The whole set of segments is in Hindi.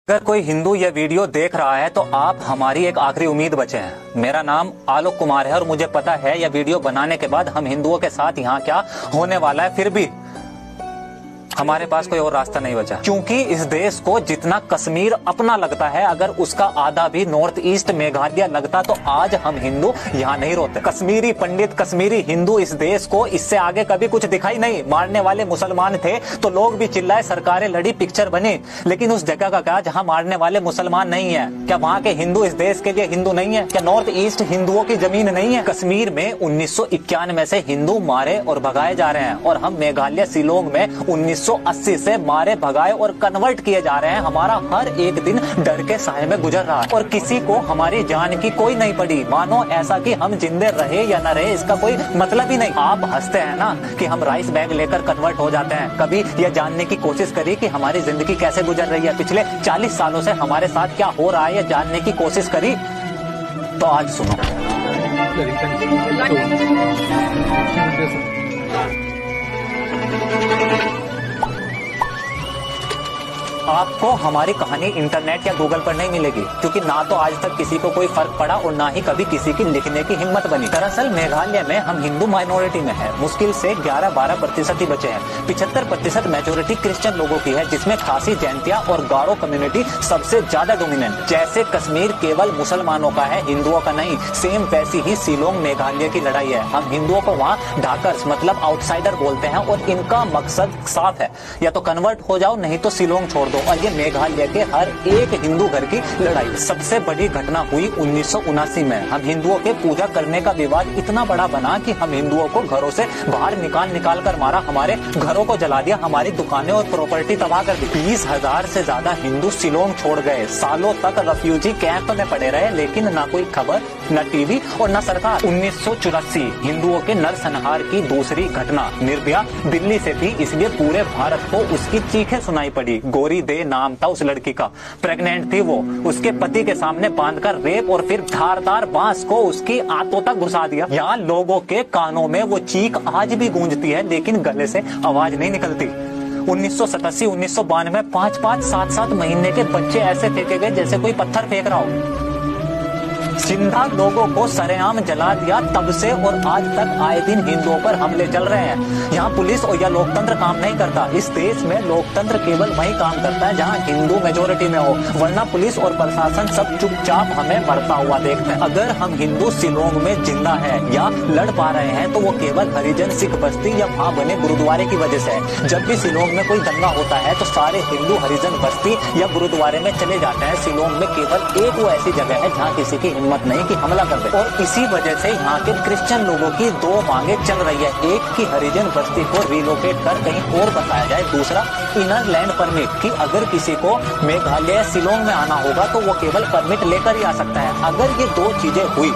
अगर कोई हिंदू यह वीडियो देख रहा है तो आप हमारी एक आखिरी उम्मीद बचे हैं। मेरा नाम आलोक कुमार है और मुझे पता है यह वीडियो बनाने के बाद हम हिंदुओं के साथ यहाँ क्या होने वाला है, फिर भी हमारे पास कोई और रास्ता नहीं बचा, क्योंकि इस देश को जितना कश्मीर अपना लगता है, अगर उसका आधा भी नॉर्थ ईस्ट मेघालय लगता तो आज हम हिंदू यहाँ नहीं रोते। कश्मीरी पंडित, कश्मीरी हिंदू इस देश को इससे आगे कभी कुछ दिखाई नहीं। मारने वाले मुसलमान थे तो लोग भी चिल्लाए, सरकारें लड़ी, पिक्चर बनी, लेकिन उस जगह का क्या जहाँ मारने वाले मुसलमान नहीं है? क्या वहाँ के हिंदू इस देश के लिए हिंदू नहीं है? क्या नॉर्थ ईस्ट हिंदुओं की जमीन नहीं है? कश्मीर में 1991 से हिंदू मारे और भगाए जा रहे हैं और हम मेघालय शिलोंग में 1980 से मारे भगाए और कन्वर्ट किए जा रहे हैं। हमारा हर एक दिन डर के साए में गुजर रहा है और किसी को हमारी जान की कोई नहीं पड़ी। मानो ऐसा कि हम जिंदे रहे या न रहे इसका कोई मतलब ही नहीं। आप हंसते हैं ना कि हम राइस बैग लेकर कन्वर्ट हो जाते हैं। कभी यह जानने की कोशिश करी कि हमारी जिंदगी कैसे गुजर रही है, पिछले 40 सालों से हमारे साथ क्या हो रहा है, यह जानने की कोशिश करी? तो आज सुनो। आपको हमारी कहानी इंटरनेट या गूगल पर नहीं मिलेगी, क्योंकि ना तो आज तक किसी को कोई फर्क पड़ा और ना ही कभी किसी की लिखने की हिम्मत बनी। दरअसल मेघालय में हम हिंदू माइनॉरिटी में है, मुश्किल से 11-12% ही बचे हैं। 75% मेजोरिटी क्रिश्चियन लोगों की है, जिसमें खासी, जैंतिया और गारो कम्युनिटी सबसे ज्यादा डोमिनेंट। जैसे कश्मीर केवल मुसलमानों का है, हिंदुओं का नहीं, सेम वैसी ही शिलोंग मेघालय की लड़ाई है। हम हिंदुओं को वहाँ ढाकर्स मतलब आउटसाइडर बोलते हैं और इनका मकसद साफ है, या तो कन्वर्ट हो जाओ नहीं तो शिलोंग छोड़ दो। और ये मेघालय के हर एक हिंदू घर की लड़ाई। सबसे बड़ी घटना हुई 1979 में। हम हिंदुओं के पूजा करने का विवाद इतना बड़ा बना कि हम हिंदुओं को घरों से बाहर निकाल कर मारा, हमारे घरों को जला दिया, हमारी दुकानें और प्रॉपर्टी तबाह कर दी। 20,000 से ज्यादा हिंदू शिलोंग छोड़ गए, सालों तक रेफ्यूजी कैंप में पड़े रहे, लेकिन न कोई खबर, न टीवी और न सरकार। 1984 हिंदुओं के नरसंहार की दूसरी घटना निर्भया दिल्ली से थी, इसलिए पूरे भारत को उसकी चीखें सुनाई पड़ी। गोरी दे नाम था उस लड़की का, प्रेग्नेंट थी वो। उसके पति के सामने बांधकर रेप और फिर धारदार बांस को उसकी आंतों तक घुसा दिया। यहाँ लोगों के कानों में वो चीख आज भी गूंजती है, लेकिन गले से आवाज नहीं निकलती। 1987, 1992 5-5, 7-7 महीने के बच्चे ऐसे फेंके गए जैसे कोई पत्थर फेंक रहा हो। जिंदा लोगों को सरेआम जला दिया। तब से और आज तक आए दिन हिंदुओं पर हमले चल रहे हैं। यहाँ पुलिस और या लोकतंत्र काम नहीं करता। इस देश में लोकतंत्र केवल वही काम करता है जहाँ हिंदू मेजोरिटी में हो, वरना पुलिस और प्रशासन सब चुपचाप हमें मरता हुआ देखते हैं। अगर हम हिंदू शिलोंग में जिंदा है या लड़ पा रहे हैं तो वो केवल हरिजन सिख बस्ती या वहाँ बने गुरुद्वारे की वजह से है। जब भी शिलोंग में कोई दंगा होता है तो सारे हिंदू हरिजन बस्ती या गुरुद्वारे में चले जाते हैं। शिलोंग में केवल एक वो ऐसी जगह है जहाँ किसी की हिम्मत नहीं कि हमला कर दे, और इसी वजह से यहाँ के क्रिश्चियन लोगों की दो मांगे चल रही है। एक की हरिजन बस्ती को रिलोकेट कर कहीं और बसाया जाए, दूसरा इनर लैंड परमिट कि अगर किसी को मेघालय शिलोंग में आना होगा तो वो केवल परमिट लेकर ही आ सकता है। अगर ये दो चीजें हुई,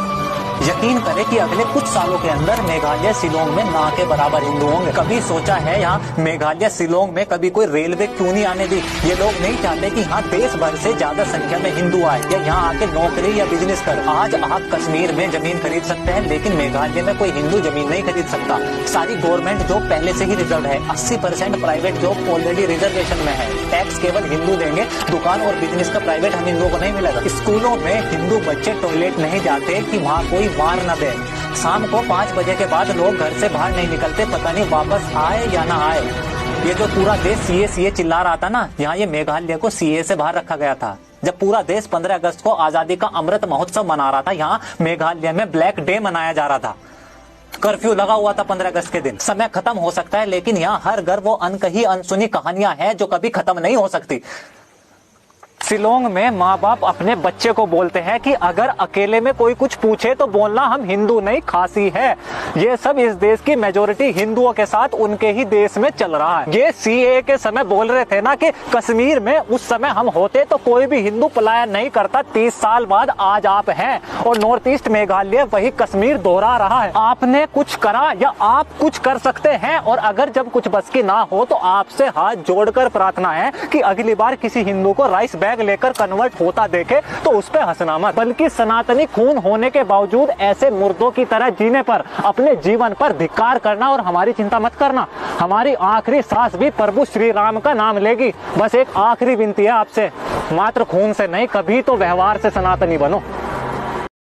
यकीन करें कि अगले कुछ सालों के अंदर मेघालय शिलोंग में ना के बराबर हिंदू होंगे। कभी सोचा है यहाँ मेघालय शिलोंग में कभी कोई रेलवे क्यों नहीं आने दी? ये लोग नहीं चाहते कि यहाँ देश भर से ज्यादा संख्या में हिंदू आए या यहाँ आके नौकरी या बिजनेस कर। आज आप कश्मीर में जमीन खरीद सकते हैं, लेकिन मेघालय में कोई हिंदू जमीन नहीं खरीद सकता। सारी गवर्नमेंट जॉब पहले से ही रिजर्व है, 80% प्राइवेट जॉब ऑलरेडी रिजर्वेशन में है। टैक्स केवल हिंदू देंगे, दुकान और बिजनेस का प्राइवेट हम हिंदुओं को नहीं मिलेगा। स्कूलों में हिंदू बच्चे टॉयलेट नहीं जाते कि वहाँ कोई मार न दे। शाम को 5 बजे के बाद लोग घर से बाहर नहीं निकलते, पता नहीं वापस आए या ना आए। ये जो पूरा देश सीए चिल्ला रहा था ना, यहाँ ये मेघालय को सीए से बाहर रखा गया था। जब पूरा देश 15 अगस्त को आजादी का अमृत महोत्सव मना रहा था, यहाँ मेघालय में ब्लैक डे मनाया जा रहा था। कर्फ्यू लगा हुआ था 15 अगस्त के दिन। समय खत्म हो सकता है, लेकिन यहाँ हर घर वो अनकही अनसुनी कहानियां हैं जो कभी खत्म नहीं हो सकती। शिलोंग में माँ बाप अपने बच्चे को बोलते हैं कि अगर अकेले में कोई कुछ पूछे तो बोलना हम हिंदू नहीं खासी है। ये सब इस देश की मेजोरिटी हिंदुओं के साथ उनके ही देश में चल रहा है। ये सीए के समय बोल रहे थे ना कि कश्मीर में उस समय हम होते तो कोई भी हिंदू पलायन नहीं करता। 30 साल बाद आज आप हैं और नॉर्थ ईस्ट मेघालय वही कश्मीर दोहरा रहा है। आपने कुछ करा या आप कुछ कर सकते हैं, और अगर जब कुछ बस की ना हो तो आपसे हाथ जोड़कर प्रार्थना है कि अगली बार किसी हिंदू को राइस बैग ड्रग लेकर कन्वर्ट होता देखे तो उस पे हंसना मत, बल्कि सनातनी खून होने के बावजूद ऐसे मुर्दों की तरह जीने पर, अपने जीवन पर धिक्कार करना और हमारी चिंता मत करना। हमारी आखिरी सांस भी प्रभु श्री राम का नाम लेगी। बस एक आखिरी विनती है आपसे, मात्र खून से नहीं, कभी तो व्यवहार से सनातनी बनो।